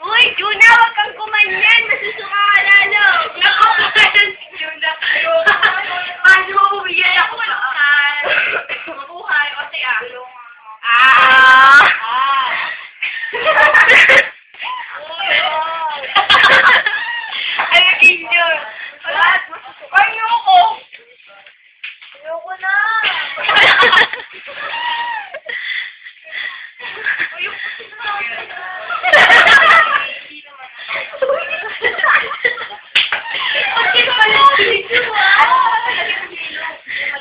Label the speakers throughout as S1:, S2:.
S1: Uy, Juna, huwag kang kumanyan. Masusuka ka lalo. Juna, paano mo umiyan ako sa mabuhay o siya? Ay, Kinyo. Wala, masusuka. Ayoko. Ayoko na.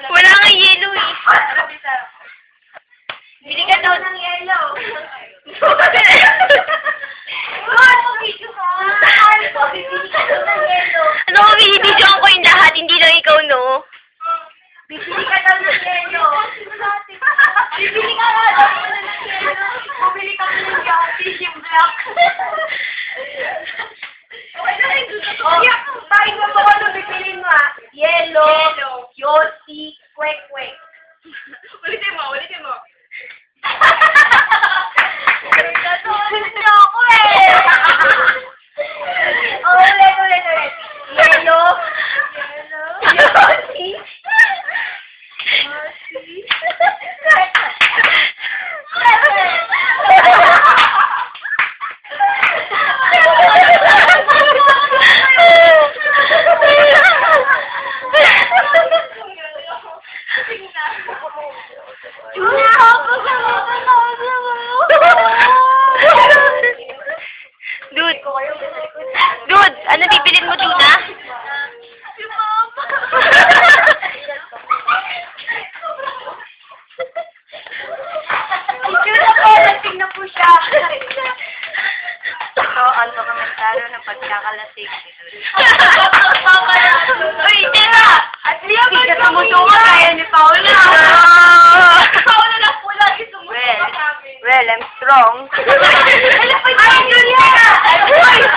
S2: Wala nga yelo eh.
S1: Bili ka daw ng yelo.
S2: Ano ko, binibidyoan ko yung lahat, hindi lang ikaw, no?
S1: Bibili ka daw ng yelo. Bibili ka daw ng yelo. Bumili ka ng Yossi, yung black. Tayo na po ano bibili mo ah. Yelo, Yossi, kwek-kwek. Ulitin mo, ulitin mo. Natulog niyo ako eh. Ulit. Yelo, Yossi,
S2: Dude, ano bibilin mo, Juna?
S1: Yung mama. Juna po, lasing na po siya.
S2: Ito ang dokumentaryo ng pagkakalasing.
S1: Uy, Juna! At least hindi ka sumusunga kaya ni Paula. Paula na po lagi sumusunga sa amin.
S2: Well, I'm strong.
S1: Ay, Julia! Ay,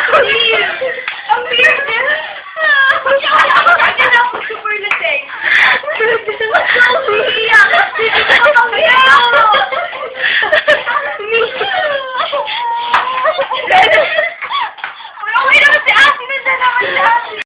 S1: please! Ang weird din. Kasi na ako super lasing. Umiiyak. Ang weird.